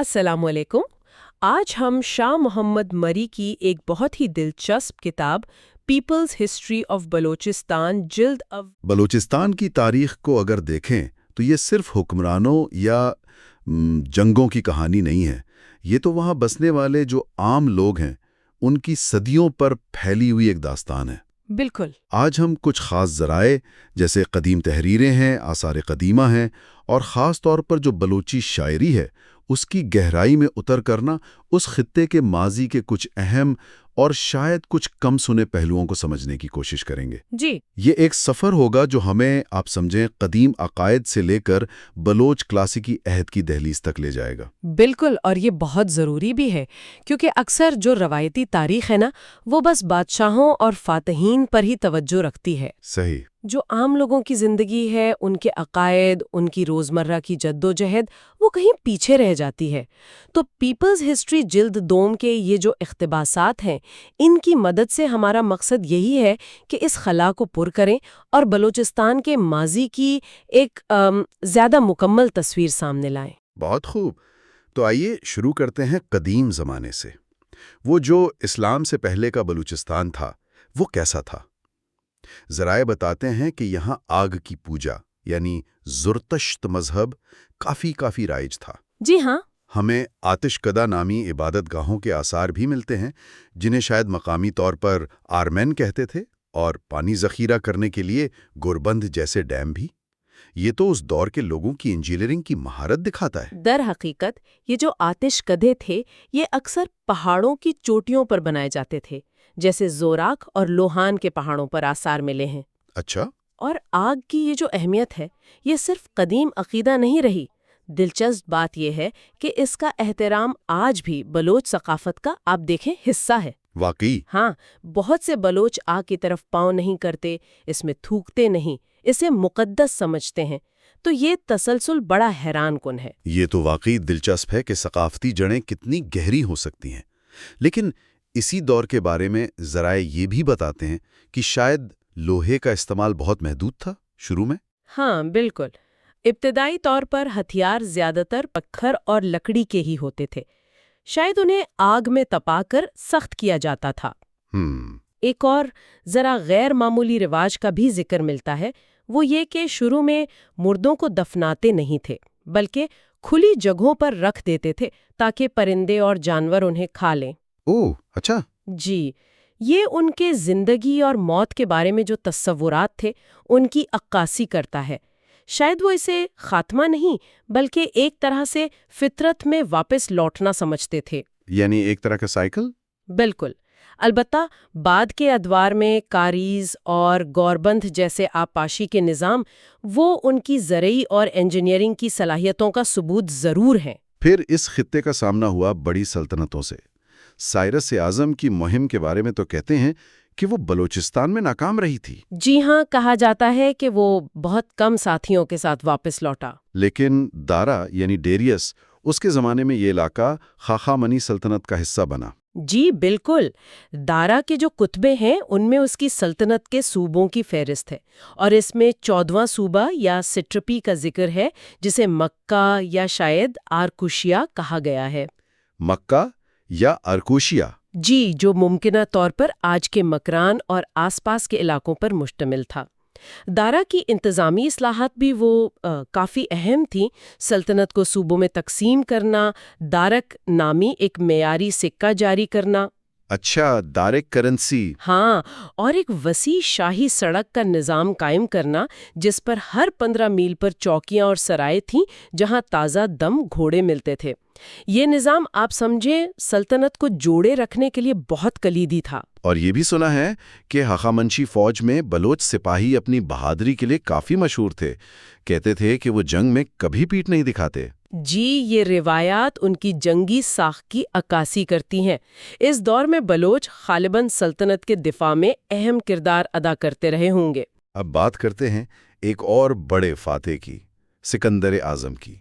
السلام علیکم۔ آج ہم شاہ محمد مری کی ایک بہت ہی دلچسپ کتاب پیپلز ہسٹری آف بلوچستان جلد بلوچستان کی تاریخ کو اگر دیکھیں تو یہ صرف حکمرانوں یا جنگوں کی کہانی نہیں ہے۔ یہ تو وہاں بسنے والے جو عام لوگ ہیں ان کی صدیوں پر پھیلی ہوئی ایک داستان ہے۔ بالکل۔ آج ہم کچھ خاص ذرائع جیسے قدیم تحریریں ہیں، آثار قدیمہ ہیں، اور خاص طور پر جو بلوچی شاعری ہے اس کی گہرائی میں اتر کرنا اس خطے کے ماضی کے کچھ اہم اور شاید کچھ کم سنے پہلوؤں کو سمجھنے کی کوشش کریں گے۔ جی، یہ ایک سفر ہوگا جو ہمیں آپ سمجھیں قدیم عقائد سے لے کر بلوچ کلاسیکی عہد کی دہلیز تک لے جائے گا۔ بالکل، اور یہ بہت ضروری بھی ہے کیونکہ اکثر جو روایتی تاریخ ہے نا وہ بس بادشاہوں اور فاتحین پر ہی توجہ رکھتی ہے۔ صحیح۔ جو عام لوگوں کی زندگی ہے، ان کے عقائد، ان کی روزمرہ کی جدوجہد وہ کہیں پیچھے رہ جاتی ہے۔ تو پیپلز ہسٹری جلد دوم کے یہ جو اقتباسات ہیں ان کی مدد سے ہمارا مقصد یہی ہے کہ اس خلا کو پر کریں اور بلوچستان کے ماضی کی ایک زیادہ مکمل تصویر سامنے لائیں۔ بہت خوب۔ تو آئیے شروع کرتے ہیں قدیم زمانے سے۔ وہ جو اسلام سے پہلے کا بلوچستان تھا وہ کیسا تھا؟ ذرائع بتاتے ہیں کہ یہاں آگ کی پوجا یعنی زرتشت مذہب کافی رائج تھا۔ جی ہاں۔ ہمیں آتش کدہ نامی عبادت گاہوں کے آثار بھی ملتے ہیں جنہیں شاید مقامی طور پر آرمین کہتے تھے، اور پانی ذخیرہ کرنے کے لیے گوربند جیسے ڈیم بھی۔ یہ تو اس دور کے لوگوں کی انجینئرنگ کی مہارت دکھاتا ہے۔ در حقیقت یہ جو آتش کدے تھے یہ اکثر پہاڑوں کی چوٹیوں پر بنائے جاتے تھے، جیسے زوراک اور لوہان کے پہاڑوں پر آثار ملے ہیں۔ اچھا۔ اور آگ کی یہ جو اہمیت ہے یہ صرف قدیم عقیدہ نہیں رہی۔ دلچسپ بات یہ ہے کہ اس کا احترام آج بھی بلوچ ثقافت کا آپ دیکھیں حصہ ہے۔ واقعی؟ ہاں، بہت سے بلوچ آگ کی طرف پاؤں نہیں کرتے، اس میں تھوکتے نہیں، اسے مقدس سمجھتے ہیں۔ تو یہ تسلسل بڑا حیران کن ہے۔ یہ تو واقعی دلچسپ ہے کہ ثقافتی جڑیں کتنی گہری ہو سکتی ہیں۔ لیکن اسی دور کے بارے میں ذرائع یہ بھی بتاتے ہیں کہ شاید لوہے کا استعمال بہت محدود تھا شروع میں۔ ہاں بالکل، ابتدائی طور پر ہتھیار زیادہ تر پتھر اور لکڑی کے ہی ہوتے تھے، شاید انہیں آگ میں تپا کر سخت کیا جاتا تھا۔ ایک اور ذرا غیر معمولی رواج کا بھی ذکر ملتا ہے، وہ یہ کہ شروع میں مردوں کو دفناتے نہیں تھے بلکہ کھلی جگہوں پر رکھ دیتے تھے تاکہ پرندے اور جانور انہیں کھا لیں۔ اوہ اچھا۔ جی، یہ ان کے زندگی اور موت کے بارے میں جو تصورات تھے ان کی عکاسی کرتا ہے۔ شاید وہ اسے خاتمہ نہیں بلکہ ایک طرح سے فطرت میں واپس لوٹنا سمجھتے تھے۔ یعنی ایک طرح کا سائیکل؟ بالکل۔ البتہ بعد کے ادوار میں کاریز اور گوربند جیسے آبپاشی کے نظام وہ ان کی زرعی اور انجینئرنگ کی صلاحیتوں کا ثبوت ضرور ہیں۔ پھر اس خطے کا سامنا ہوا بڑی سلطنتوں سے۔ سائرس اعظم کی مہم کے بارے میں تو کہتے ہیں کہ وہ بلوچستان میں ناکام رہی تھی۔ جی ہاں، کہا جاتا ہے کہ وہ بہت کم ساتھیوں کے ساتھ واپس لوٹا۔ لیکن دارا یعنی ڈیریس اس کے زمانے میں یہ علاقہ خاقہ سلطنت کا حصہ بنا۔ جی بالکل، دارا کے جو کتبے ہیں ان میں اس کی سلطنت کے صوبوں کی فہرست ہے، اور اس میں 14واں صوبہ یا سٹرپی کا ذکر ہے جسے مکہ یا شاید آرکوشیا کہا گیا ہے۔ مکہ یا ارکوشیا؟ جی، جو ممکنہ طور پر آج کے مکران اور آس پاس کے علاقوں پر مشتمل تھا۔ دارا کی انتظامی اصلاحات بھی وہ کافی اہم تھیں۔ سلطنت کو صوبوں میں تقسیم کرنا، دارک نامی ایک معیاری سکہ جاری کرنا۔ اچھا، دارک کرنسی۔ ہاں، اور ایک وسیع شاہی سڑک کا نظام قائم کرنا جس پر ہر 15 میل پر چوکیاں اور سرائے تھیں جہاں تازہ دم گھوڑے ملتے تھے۔ یہ نظام آپ سمجھیں سلطنت کو جوڑے رکھنے کے لیے بہت کلیدی تھا۔ اور یہ بھی سنا ہے کہ ہخامنشی فوج میں بلوچ سپاہی اپنی بہادری کے لیے کافی مشہور تھے۔ کہتے تھے کہ وہ جنگ میں کبھی پیٹھ نہیں دکھاتے۔ جی، یہ روایات ان کی جنگی ساخت کی عکاسی کرتی ہیں۔ اس دور میں بلوچ غالباً سلطنت کے دفاع میں اہم کردار ادا کرتے رہے ہوں گے۔ اب بات کرتے ہیں ایک اور بڑے فاتح کی، سکندر اعظم کی۔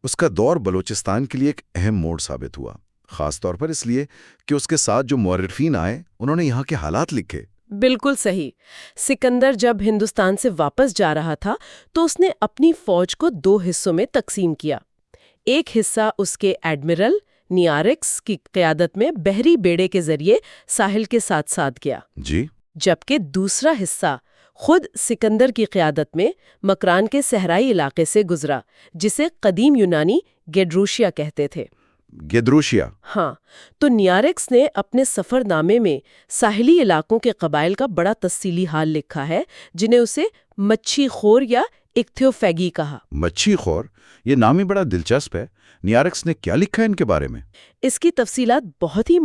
اس کا دور بلوچستان کے لیے ایک اہم موڑ ثابت ہوا، خاص طور پر اس لیے کہ اس کے ساتھ جو مورخین آئے انہوں نے یہاں کے حالات لکھے۔ بالکل صحیح۔ سکندر جب ہندوستان سے واپس جا رہا تھا تو اس نے اپنی فوج کو 2 حصوں میں تقسیم کیا۔ ایک حصہ اس کے ایڈمرل نیارکس کی قیادت میں بحری بیڑے کے ذریعے ساحل کے ساتھ ساتھ گیا جی، جبکہ دوسرا حصہ خود سکندر کی قیادت میں مکران کے صحرائی علاقے سے گزرا، جسے قدیم یونانی گیڈروشیا کہتے تھے۔ گیدروشیا۔ ہاں، تو نیارکس نے اپنے سفر نامے میں ساحلی علاقوں کے قبائل کا بڑا تفصیلی حال لکھا ہے، جنہیں اسے مچھی خور یا اکتھیوفیگی کہا۔ مچھی خور، یہ نام ہی بڑا دلچسپ ہے۔ نیارکس نے کیا لکھا ہے ان کے بارے میں؟ اس کی تفصیلات بہت ہی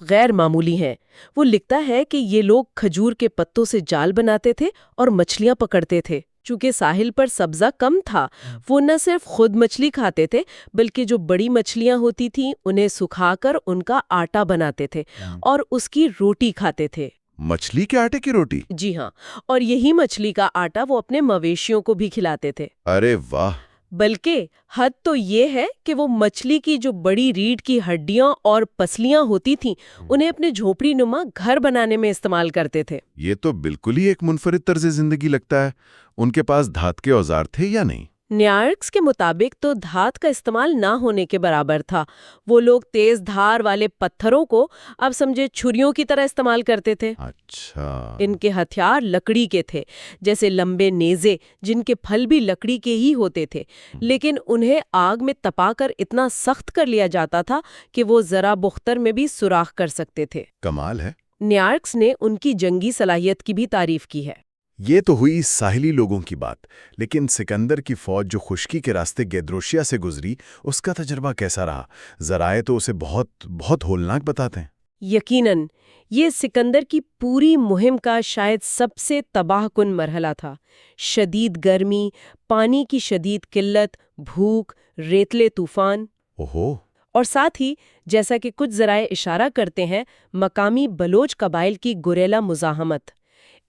غیر معمولی ہیں۔ وہ لکھتا ہے کہ یہ لوگ کھجور کے پتوں سے جال بناتے تھے اور مچھلیاں پکڑتے تھے۔ چونکہ ساحل پر سبزہ کم تھا، وہ نہ صرف خود مچھلی کھاتے تھے بلکہ جو بڑی مچھلیاں ہوتی تھیں انہیں سکھا کر ان کا آٹا بناتے تھے اور اس کی روٹی کھاتے تھے۔ مچھلی کے آٹے کی روٹی؟ جی ہاں، اور یہی مچھلی کا آٹا وہ اپنے مویشیوں کو بھی کھلاتے تھے۔ ارے واہ! بلکہ حد تو یہ ہے کہ وہ مچھلی کی جو بڑی ریڑھ کی ہڈیاں اور پسلیاں ہوتی تھیں انہیں اپنے جھونپڑی نما گھر بنانے میں استعمال کرتے تھے۔ یہ تو بالکل ہی ایک منفرد طرز زندگی لگتا ہے۔ ان کے پاس دھات کے اوزار تھے یا نہیں؟ نیارکس کے مطابق تو دھات کا استعمال نہ ہونے کے برابر تھا۔ وہ لوگ تیز دھار والے پتھروں کو اب سمجھے چھریوں کی طرح استعمال کرتے تھے۔ اچھا۔ ان کے ہتھیار لکڑی کے تھے، جیسے لمبے نیزے جن کے پھل بھی لکڑی کے ہی ہوتے تھے، لیکن انہیں آگ میں تپا کر اتنا سخت کر لیا جاتا تھا کہ وہ ذرا بختر میں بھی سوراخ کر سکتے تھے۔ کمال ہے۔ نیارکس نے ان کی جنگی صلاحیت کی بھی تعریف کی ہے۔ یہ تو ہوئی ساحلی لوگوں کی بات، لیکن سکندر کی فوج جو خشکی کے راستے گیدروشیا سے گزری، اس کا تجربہ کیسا رہا؟ ذرائع تو اسے بہت بہت ہولناک بتاتے ہیں۔ یقیناً یہ سکندر کی پوری مہم کا شاید سب سے تباہ کن مرحلہ تھا۔ شدید گرمی، پانی کی شدید قلت، بھوک، ریتلے طوفان، اوہو، اور ساتھ ہی جیسا کہ کچھ ذرائع اشارہ کرتے ہیں، مقامی بلوچ قبائل کی گوریلا مزاحمت،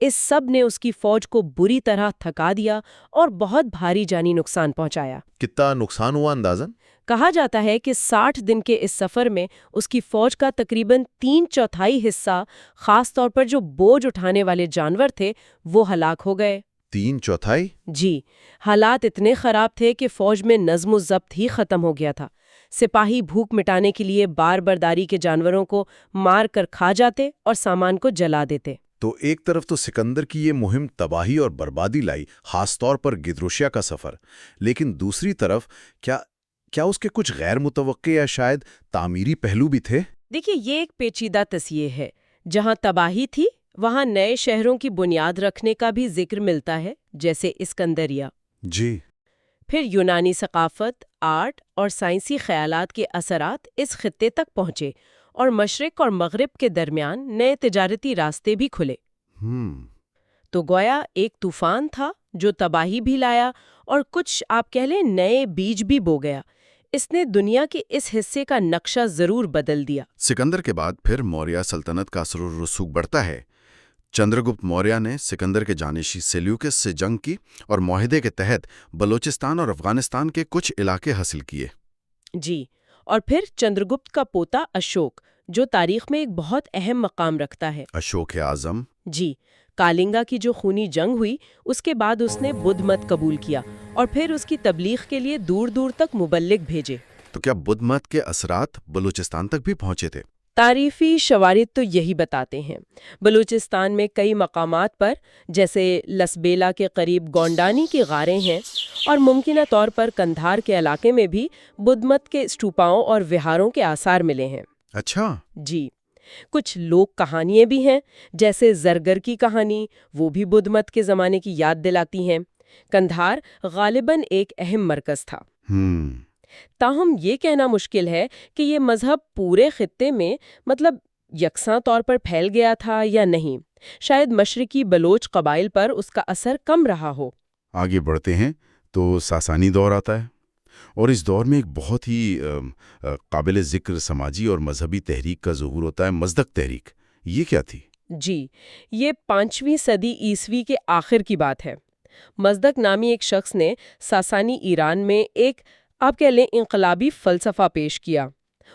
اس سب نے اس کی فوج کو بری طرح تھکا دیا اور بہت بھاری جانی نقصان پہنچایا۔ کتنا نقصان ہوا اندازاً؟ کہا جاتا ہے کہ 60 دن کے اس سفر میں اس کی فوج کا تقریباً 3/4 حصہ، خاص طور پر جو بوجھ اٹھانے والے جانور تھے، وہ ہلاک ہو گئے۔ 3/4؟ جی، حالات اتنے خراب تھے کہ فوج میں نظم و ضبط ہی ختم ہو گیا تھا۔ سپاہی بھوک مٹانے کے لیے بار برداری کے جانوروں کو مار کر کھا جاتے اور سامان کو جلا دیتے۔ تو ایک طرف تو سکندر کی یہ مہم تباہی اور بربادی لائی، خاص طور پر گیدروشیا کا سفر، لیکن دوسری طرف کیا اس کے کچھ غیر متوقع یا شاید تعمیری پہلو بھی تھے؟ دیکھیے، یہ ایک پیچیدہ تصحیح ہے۔ جہاں تباہی تھی وہاں نئے شہروں کی بنیاد رکھنے کا بھی ذکر ملتا ہے، جیسے اسکندریہ۔ جی۔ پھر یونانی ثقافت، آرٹ اور سائنسی خیالات کے اثرات اس خطے تک پہنچے اور مشرق اور مغرب کے درمیان نئے تجارتی راستے بھی کھلے۔ تو گویا ایک طوفان تھا جو تباہی بھی لایا اور کچھ آپ کہہ لیں نئے بیج بھی بو گیا۔ اس نے دنیا کے اس حصے کا نقشہ ضرور بدل دیا۔ سکندر کے بعد پھر موریہ سلطنت کا اثر و رسوخ بڑھتا ہے۔ چندرگپت موریہ نے سکندر کے جانشین سیلیوکس سے جنگ کی اور معاہدے کے تحت بلوچستان اور افغانستان کے کچھ علاقے حاصل کیے۔ جی، اور پھر چندرگپت کا پوتا اشوک، جو تاریخ میں ایک بہت اہم مقام رکھتا ہے۔ اشوک اعظم۔ جی، کالنگا کی جو خونی جنگ ہوئی، اس کے بعد اس نے بدھ مت قبول کیا اور پھر اس کی تبلیغ کے لیے دور دور تک مبلغ بھیجے۔ تو کیا بدھ مت کے اثرات بلوچستان تک بھی پہنچے تھے؟ تاریخی شواہد تو یہی بتاتے ہیں۔ بلوچستان میں کئی مقامات پر، جیسے لسبیلا کے قریب گونڈانی کی غاریں ہیں، اور ممکنہ طور پر کندھار کے علاقے میں بھی بدھ مت کے اسٹوپاؤں اور وہاروں کے آثار ملے ہیں۔ اچھا۔ جی، کچھ لوک کہانیاں بھی ہیں، جیسے زرگر کی کہانی، وہ بھی بدھ مت کے زمانے کی یاد دلاتی ہیں۔ کندھار غالباً ایک اہم مرکز تھا۔ تاہم یہ کہنا مشکل ہے کہ یہ مذہب پورے خطے میں یکساں طور پر پھیل گیا تھا یا نہیں۔ شاید مشرقی بلوچ قبائل پر اس کا اثر کم رہا ہو۔ آگے بڑھتے ہیں تو ساسانی دور آتا ہے، اور اس دور میں ایک بہت ہی قابل ذکر سماجی اور مذہبی تحریک کا ظہور ہوتا ہے، مزدق تحریک۔ یہ کیا تھی؟ جی، یہ 5ویں صدی عیسوی کے آخر کی بات ہے۔ مزدق نامی ایک شخص نے ساسانی ایران میں ایک آپ کہہ لیں انقلابی فلسفہ پیش کیا۔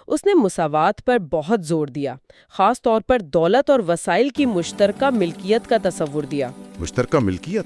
اس نے مساوات پر بہت زور دیا، خاص طور پر دولت اور وسائل کی مشترکہ ملکیت کا تصور دیا۔ مشترکہ ملکیت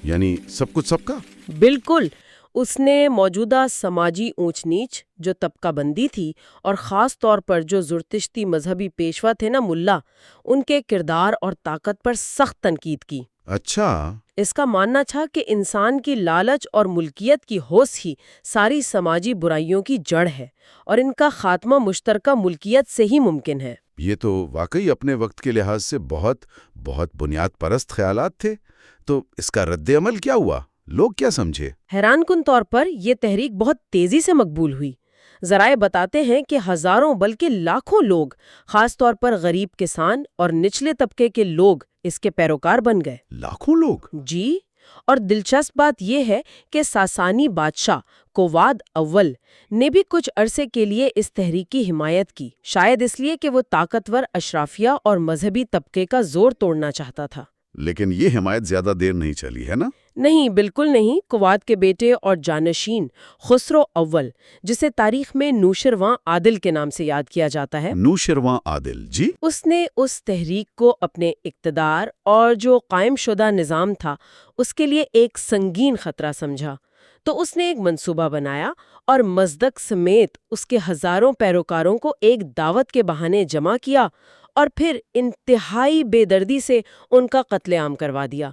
یعنی سب کچھ سب کا؟ بالکل۔ اس نے موجودہ سماجی اونچ نیچ جو طبقہ بندی تھی اور خاص طور پر جو زرتشتی مذہبی پیشوا تھے نا ملا، ان کے کردار اور طاقت پر سخت تنقید کی۔ اچھا۔ اس کا ماننا تھا کہ انسان کی لالچ اور ملکیت کی ہوس ہی ساری سماجی برائیوں کی جڑ ہے اور ان کا خاتمہ مشترکہ ملکیت سے ہی ممکن ہے۔ یہ تو واقعی اپنے وقت کے لحاظ سے بہت بنیاد پرست خیالات تھے۔ تو اس کا رد عمل کیا ہوا؟ لوگ کیا سمجھے؟ حیران کن طور پر یہ تحریک بہت تیزی سے مقبول ہوئی۔ ذرائع بتاتے ہیں کہ ہزاروں بلکہ لاکھوں لوگ، خاص طور پر غریب کسان اور نچلے طبقے کے لوگ اس کے پیروکار بن گئے۔ لاکھوں لوگ؟ جی، اور دلچسپ بات یہ ہے کہ ساسانی بادشاہ کوواد اول نے بھی کچھ عرصے کے لیے اس تحریک کی حمایت کی، شاید اس لیے کہ وہ طاقتور اشرافیہ اور مذہبی طبقے کا زور توڑنا چاہتا تھا۔ لیکن یہ حمایت زیادہ دیر نہیں چلی ہے نا؟ نہیں، بالکل نہیں۔ کواد کے بیٹے اور جانشین خسرو اول، جسے تاریخ میں نوشرواں عادل کے نام سے یاد کیا جاتا ہے، نوشرواں عادل، جی، اس نے اس تحریک کو اپنے اقتدار اور جو قائم شدہ نظام تھا اس کے لیے ایک سنگین خطرہ سمجھا۔ تو اس نے ایک منصوبہ بنایا اور مزدک سمیت اس کے ہزاروں پیروکاروں کو ایک دعوت کے بہانے جمع کیا اور پھر انتہائی بے دردی سے ان کا قتل عام کروا دیا۔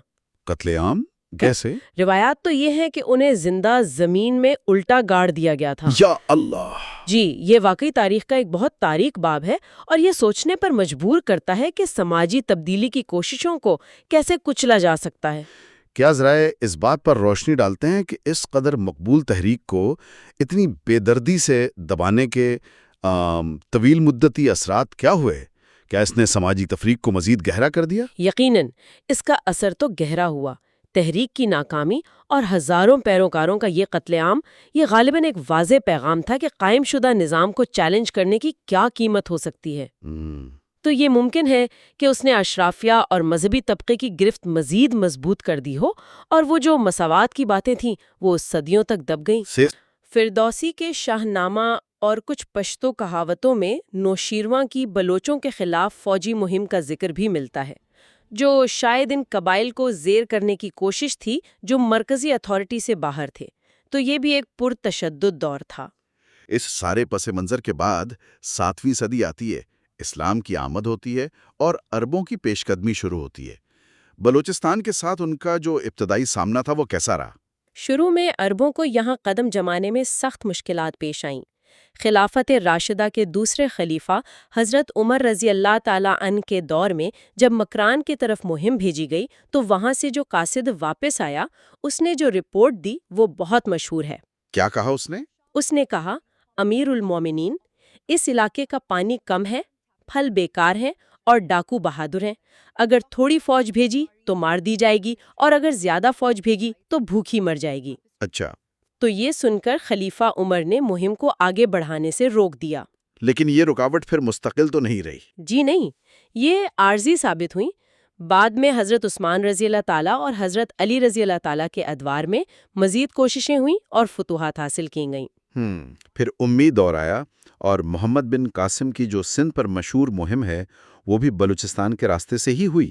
قتل عام کیسے؟ روایات تو یہ ہے کہ انہیں زندہ زمین میں الٹا گاڑ دیا گیا تھا۔ یا اللہ! جی، یہ واقعی تاریخ کا ایک بہت تاریک باب ہے اور یہ سوچنے پر مجبور کرتا ہے کہ سماجی تبدیلی کی کوششوں کو کیسے کچلا جا سکتا ہے۔ کیا ذرائع اس بات پر روشنی ڈالتے ہیں کہ اس قدر مقبول تحریک کو اتنی بے دردی سے دبانے کے طویل مدتی اثرات کیا ہوئے؟ کیا اس نے سماجی تفریق کو مزید گہرا کر دیا؟ یقیناً اس کا اثر تو گہرا ہوا۔ تحریک کی ناکامی اور ہزاروں پیروکاروں کا یہ قتل عام، یہ غالباً ایک واضح پیغام تھا کہ قائم شدہ نظام کو چیلنج کرنے کی کیا قیمت ہو سکتی ہے۔ تو یہ ممکن ہے کہ اس نے اشرافیہ اور مذہبی طبقے کی گرفت مزید مضبوط کر دی ہو، اور وہ جو مساوات کی باتیں تھیں وہ صدیوں تک دب گئیں۔ فردوسی کے شاہ نامہ اور کچھ پشتو کہاوتوں میں نوشیرواں کی بلوچوں کے خلاف فوجی مہم کا ذکر بھی ملتا ہے، جو شاید ان قبائل کو زیر کرنے کی کوشش تھی جو مرکزی اتھارٹی سے باہر تھے۔ تو یہ بھی ایک پرتشدد دور تھا۔ اس سارے پس منظر کے بعد 7ویں صدی آتی ہے، اسلام کی آمد ہوتی ہے اور عربوں کی پیش قدمی شروع ہوتی ہے۔ بلوچستان کے ساتھ ان کا جو ابتدائی سامنا تھا وہ کیسا رہا؟ شروع میں عربوں کو یہاں قدم جمانے میں سخت مشکلات پیش آئیں۔ خلافت راشدہ کے دوسرے خلیفہ حضرت عمر رضی اللہ تعالیٰ عنہ کے دور میں جب مکران کی طرف مہم بھیجی گئی تو وہاں سے جو قاصد واپس آیا، اس نے جو رپورٹ دی وہ بہت مشہور ہے۔ کیا کہا اس نے؟ اس نے کہا، امیر المومنین، اس علاقے کا پانی کم ہے، پھل بیکار ہیں اور ڈاکو بہادر ہیں۔ اگر تھوڑی فوج بھیجی تو مار دی جائے گی اور اگر زیادہ فوج بھیجی تو بھوکھی مر جائے گی۔ اچھا۔ تو یہ سن کر خلیفہ عمر نے مہم کو آگے بڑھانے سے روک دیا۔ لیکن یہ رکاوٹ پھر مستقل تو نہیں رہی؟ جی نہیں، یہ عارضی ثابت ہوئی۔ بعد میں حضرت عثمان رضی اللہ تعالیٰ اور حضرت علی رضی اللہ تعالیٰ کے ادوار میں مزید کوششیں ہوئیں اور فتوحات حاصل کی گئیں۔ پھر امی دور آیا اور محمد بن قاسم کی جو سندھ پر مشہور مہم ہے وہ بھی بلوچستان کے راستے سے ہی ہوئی۔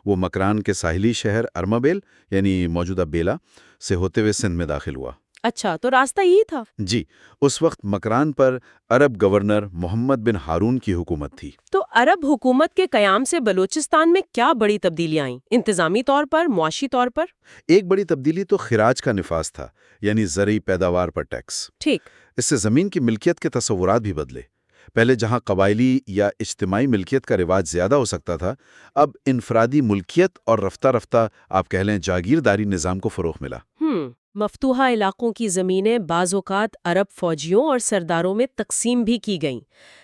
وہ مکران کے ساحلی شہر ارمبیل یعنی موجودہ بیلا سے ہوتے ہوئے سندھ میں داخل ہوا۔ اچھا، تو راستہ یہی تھا؟ جی، اس وقت مکران پر عرب گورنر محمد بن ہارون کی حکومت تھی۔ تو عرب حکومت کے قیام سے بلوچستان میں کیا بڑی تبدیلیاں آئیں؟ انتظامی طور پر، معاشی طور پر؟ ایک بڑی تبدیلی تو خراج کا نفاذ تھا، یعنی زرعی پیداوار پر ٹیکس۔ ٹھیک۔ اس سے زمین کی ملکیت کے تصورات بھی بدلے۔ پہلے جہاں قبائلی یا اجتماعی ملکیت کا رواج زیادہ ہو سکتا تھا، اب انفرادی ملکیت اور رفتہ رفتہ آپ کہہ لیں جاگیرداری نظام کو فروغ ملا۔ مفتوحہ علاقوں کی زمینیں بعض اوقات عرب فوجیوں اور سرداروں میں تقسیم بھی کی گئیں۔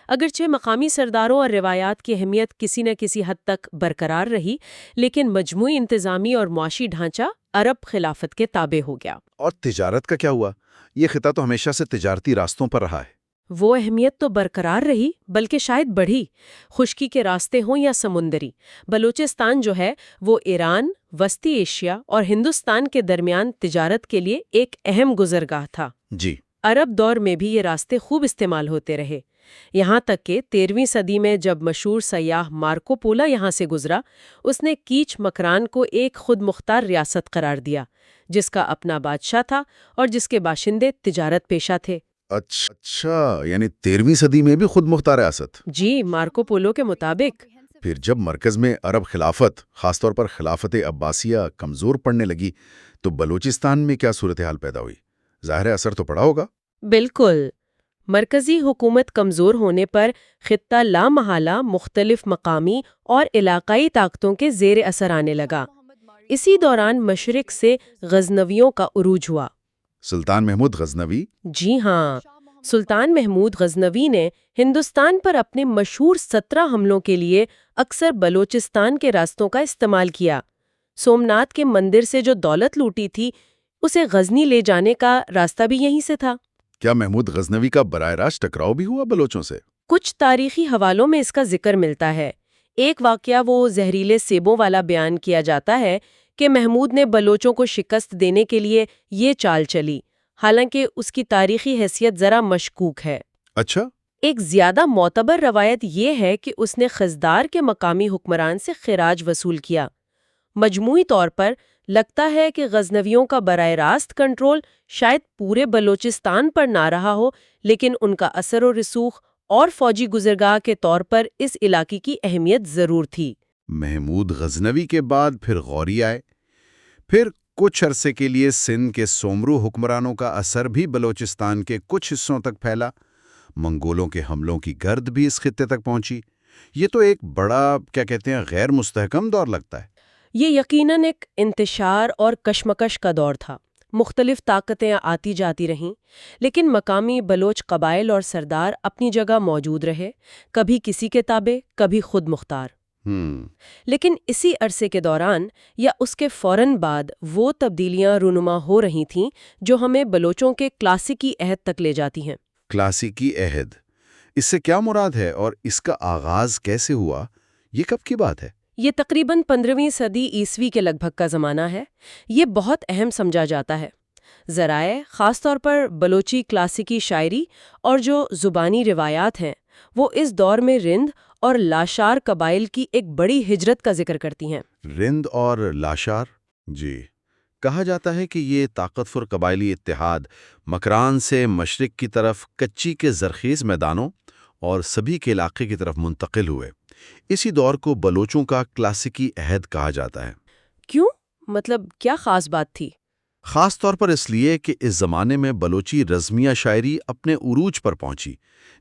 اگرچہ مقامی سرداروں اور روایات کی اہمیت کسی نہ کسی حد تک برقرار رہی، لیکن مجموعی انتظامی اور معاشی ڈھانچہ عرب خلافت کے تابع ہو گیا۔ اور تجارت کا کیا ہوا؟ یہ خطہ تو ہمیشہ سے تجارتی راستوں پر رہا ہے۔ وہ اہمیت تو برقرار رہی، بلکہ شاید بڑھی۔ خشکی کے راستے ہوں یا سمندری، بلوچستان جو ہے وہ ایران، وسطی ایشیا اور ہندوستان کے درمیان تجارت کے لیے ایک اہم گزرگاہ تھا۔ جی، عرب دور میں بھی یہ راستے خوب استعمال ہوتے رہے، یہاں تک کہ 13ویں صدی میں جب مشہور سیاح مارکو پولا یہاں سے گزرا، اس نے کیچ مکران کو ایک خود مختار ریاست قرار دیا، جس کا اپنا بادشاہ تھا اور جس کے باشندے تجارت پیشہ تھے۔ اچھا، یعنی 13ویں صدی میں بھی خود مختار ریاست۔ جی، مارکو پولو کے مطابق۔ پھر جب مرکز میں عرب خلافت، خاص طور پر خلافت عباسیہ کمزور پڑنے لگی تو بلوچستان میں کیا صورتحال پیدا ہوئی؟ ظاہر اثر تو پڑا ہوگا۔ بالکل، مرکزی حکومت کمزور ہونے پر خطہ لامحالہ مختلف مقامی اور علاقائی طاقتوں کے زیر اثر آنے لگا۔ اسی دوران مشرق سے غزنویوں کا عروج ہوا۔ سلطان محمود غزنوی؟ جی ہاں، سلطان محمود غزنوی نے ہندوستان پر اپنے مشہور 17 حملوں کے لیے اکثر بلوچستان کے راستوں کا استعمال کیا۔ سومناتھ کے مندر سے جو دولت لوٹی تھی اسے غزنی لے جانے کا راستہ بھی یہیں سے تھا۔ کیا محمود غزنوی کا براہ راست ٹکراؤ بھی ہوا بلوچوں سے؟ کچھ تاریخی حوالوں میں اس کا ذکر ملتا ہے۔ ایک واقعہ وہ زہریلے سیبوں والا بیان کیا جاتا ہے کہ محمود نے بلوچوں کو شکست دینے کے لیے یہ چال چلی، حالانکہ اس کی تاریخی حیثیت ذرا مشکوک ہے۔ اچھا۔ ایک زیادہ معتبر روایت یہ ہے کہ اس نے خضدار کے مقامی حکمران سے خراج وصول کیا۔ مجموعی طور پر لگتا ہے کہ غزنویوں کا براہ راست کنٹرول شاید پورے بلوچستان پر نہ رہا ہو، لیکن ان کا اثر و رسوخ اور فوجی گزرگاہ کے طور پر اس علاقے کی اہمیت ضرور تھی۔ محمود غزنوی کے بعد پھر غوری آئے، پھر کچھ عرصے کے لیے سندھ کے سومرو حکمرانوں کا اثر بھی بلوچستان کے کچھ حصوں تک پھیلا۔ منگولوں کے حملوں کی گرد بھی اس خطے تک پہنچی۔ یہ تو ایک بڑا غیر مستحکم دور لگتا ہے۔ یہ یقیناً ایک انتشار اور کشمکش کا دور تھا۔ مختلف طاقتیں آتی جاتی رہیں، لیکن مقامی بلوچ قبائل اور سردار اپنی جگہ موجود رہے، کبھی کسی کے تابع، کبھی خود مختار۔ لیکن اسی عرصے کے دوران یا اس کے فوراً بعد وہ تبدیلیاں رونما ہو رہی تھیں جو ہمیں بلوچوں کے کلاسیکی عہد تک لے جاتی ہیں۔ کلاسیکی عہد، اس سے کیا مراد ہے اور اس کا آغاز کیسے ہوا؟ یہ کب کی بات ہے؟ یہ تقریباً 15ویں صدی عیسوی کے لگ بھگ کا زمانہ ہے۔ یہ بہت اہم سمجھا جاتا ہے۔ ذرائع، خاص طور پر بلوچی کلاسیکی شاعری اور جو زبانی روایات ہیں، وہ اس دور میں رند اور لاشار قبائل کی ایک بڑی ہجرت کا ذکر کرتی ہیں۔ رند اور لاشار؟ جی، کہا جاتا ہے کہ یہ طاقتور قبائلی اتحاد مکران سے مشرق کی طرف کچی کے زرخیز میدانوں اور سبھی کے علاقے کی طرف منتقل ہوئے۔ اسی دور کو بلوچوں کا کلاسیکی عہد کہا جاتا ہے۔ کیوں؟ مطلب کیا خاص بات تھی؟ خاص طور پر اس لیے کہ اس زمانے میں بلوچی رزمیہ شاعری اپنے عروج پر پہنچی،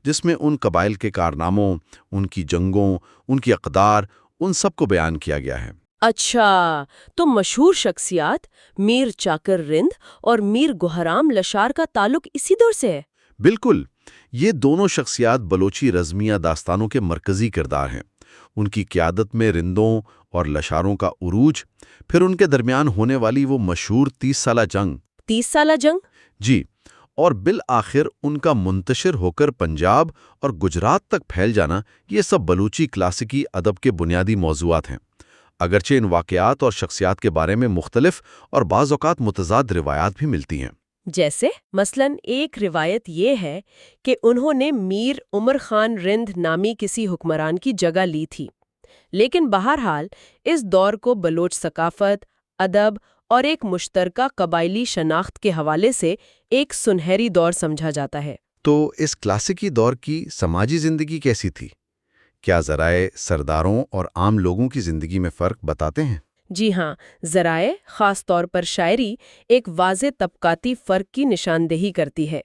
جس میں ان قبائل کے کارناموں، ان کی جنگوں، ان کی اقدار، ان سب کو بیان کیا گیا ہے۔ اچھا، تو مشہور شخصیات میر چاکر رند اور میر گوہرام لشار کا تعلق اسی دور سے ہے؟ بالکل، یہ دونوں شخصیات بلوچی رزمیہ داستانوں کے مرکزی کردار ہیں۔ ان کی قیادت میں رندوں اور لشاروں کا عروج، پھر ان کے درمیان ہونے والی وہ مشہور 30 سالہ جنگ۔ 30 سالہ جنگ؟ جی، اور بالآخر ان کا منتشر ہو کر پنجاب اور گجرات تک پھیل جانا، یہ سب بلوچی کلاسیکی ادب کے بنیادی موضوعات ہیں۔ اگرچہ ان واقعات اور شخصیات کے بارے میں مختلف اور بعض اوقات متضاد روایات بھی ملتی ہیں۔ جیسے مثلاً ایک روایت یہ ہے کہ انہوں نے میر عمر خان رند نامی کسی حکمران کی جگہ لی تھی، لیکن بہرحال اس دور کو بلوچ ثقافت، ادب اور ایک مشترکہ قبائلی شناخت کے حوالے سے ایک سنہری دور سمجھا جاتا ہے۔ تو اس کلاسیکی دور کی سماجی زندگی کیسی تھی؟ کیا ذرائع سرداروں اور عام لوگوں کی زندگی میں فرق بتاتے ہیں؟ جی ہاں، ذرائع، خاص طور پر شاعری، ایک واضح طبقاتی فرق کی نشاندہی کرتی ہے۔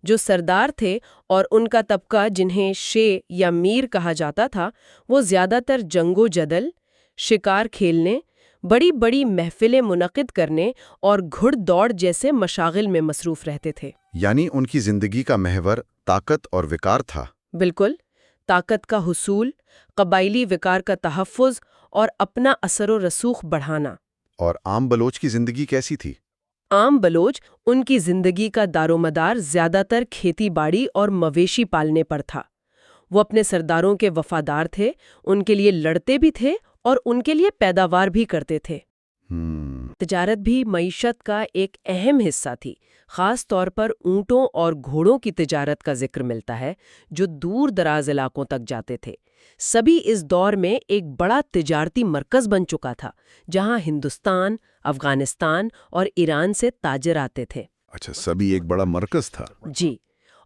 جو سردار تھے اور ان کا طبقہ جنہیں شے یا میر کہا جاتا تھا، وہ زیادہ تر جنگ و جدل، شکار کھیلنے، بڑی بڑی محفلیں منعقد کرنے اور گھڑ دوڑ جیسے مشاغل میں مصروف رہتے تھے۔ یعنی ان کی زندگی کا محور طاقت اور وقار تھا۔ بالکل، طاقت کا حصول، قبائلی وقار کا تحفظ اور اپنا اثر و رسوخ بڑھانا۔ اور عام بلوچ کی زندگی کیسی تھی؟ عام بلوچ، ان کی زندگی کا دارومدار زیادہ تر کھیتی باڑی اور مویشی پالنے پر تھا۔ وہ اپنے سرداروں کے وفادار تھے، ان کے لیے لڑتے بھی تھے اور ان کے لیے پیداوار بھی کرتے تھے۔ تجارت بھی معیشت کا ایک اہم حصہ تھی۔ خاص طور پر اونٹوں اور گھوڑوں کی تجارت کا ذکر ملتا ہے جو دور دراز علاقوں تک جاتے تھے۔ سبھی اس دور میں ایک بڑا تجارتی مرکز بن چکا تھا جہاں ہندوستان، افغانستان اور ایران سے تاجر آتے تھے۔ اچھا، سبھی ایک بڑا مرکز تھا۔ جی،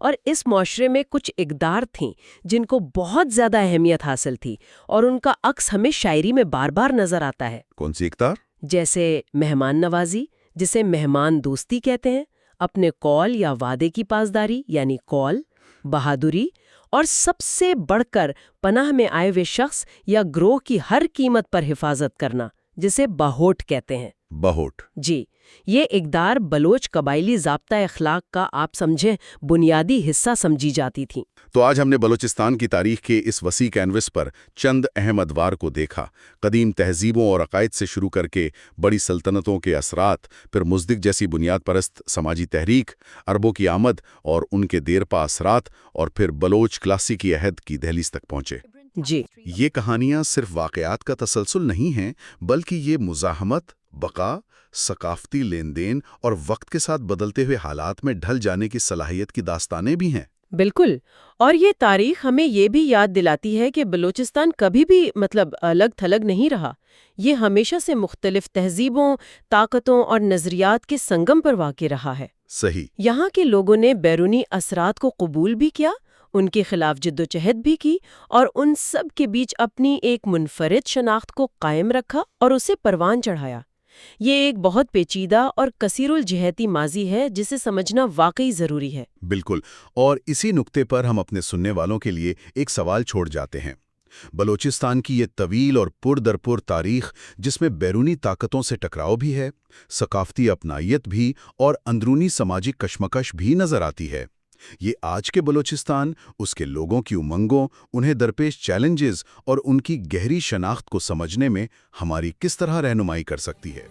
اور اس معاشرے میں کچھ اقدار تھیں جن کو بہت زیادہ اہمیت حاصل تھی اور ان کا عکس ہمیں شاعری میں بار بار نظر آتا ہے۔ کون سی اقدار؟ جیسے مہمان نوازی، جسے مہمان دوستی کہتے ہیں، اپنے قول یا وعدے کی پاسداری یعنی قول، بہادری، اور سب سے بڑھ کر پناہ میں آئے ہوئے شخص یا گروہ کی ہر قیمت پر حفاظت کرنا، جسے باہوٹ کہتے ہیں۔ باہوٹ؟ جی، یہ اقدار بلوچ قبائلی ضابطہ اخلاق کا آپ سمجھیں بنیادی حصہ سمجھی جاتی تھیں۔ تو آج ہم نے بلوچستان کی تاریخ کے اس وسیع کینوس پر چند اہم ادوار کو دیکھا، قدیم تہذیبوں اور عقائد سے شروع کر کے بڑی سلطنتوں کے اثرات، پھر مزدک جیسی بنیاد پرست سماجی تحریک، عربوں کی آمد اور ان کے دیرپا اثرات، اور پھر بلوچ کلاسیکی عہد کی دہلیز تک پہنچے۔ جی، یہ کہانیاں صرف واقعات کا تسلسل نہیں ہیں، بلکہ یہ مزاحمت، بقا، ثقافتی لین دین اور وقت کے ساتھ بدلتے ہوئے حالات میں ڈھل جانے کی صلاحیت کی داستانیں بھی ہیں۔ بالکل، اور یہ تاریخ ہمیں یہ بھی یاد دلاتی ہے کہ بلوچستان کبھی بھی الگ تھلگ نہیں رہا۔ یہ ہمیشہ سے مختلف تہذیبوں، طاقتوں اور نظریات کے سنگم پر واقع رہا ہے۔ صحیح۔ یہاں کے لوگوں نے بیرونی اثرات کو قبول بھی کیا، ان کے خلاف جدوجہد بھی کی، اور ان سب کے بیچ اپنی ایک منفرد شناخت کو قائم رکھا اور اسے پروان چڑھایا۔ یہ ایک بہت پیچیدہ اور کثیر الجہتی ماضی ہے جسے سمجھنا واقعی ضروری ہے۔ بالکل، اور اسی نقطے پر ہم اپنے سننے والوں کے لیے ایک سوال چھوڑ جاتے ہیں۔ بلوچستان کی یہ طویل اور پر تاریخ، جس میں بیرونی طاقتوں سے ٹکراؤ بھی ہے، ثقافتی اپنائیت بھی اور اندرونی سماجی کشمکش بھی نظر آتی ہے، یہ آج کے بلوچستان، اس کے لوگوں کی امنگوں، انہیں درپیش چیلنجز اور ان کی گہری شناخت کو سمجھنے میں ہماری کس طرح رہنمائی کر سکتی ہے؟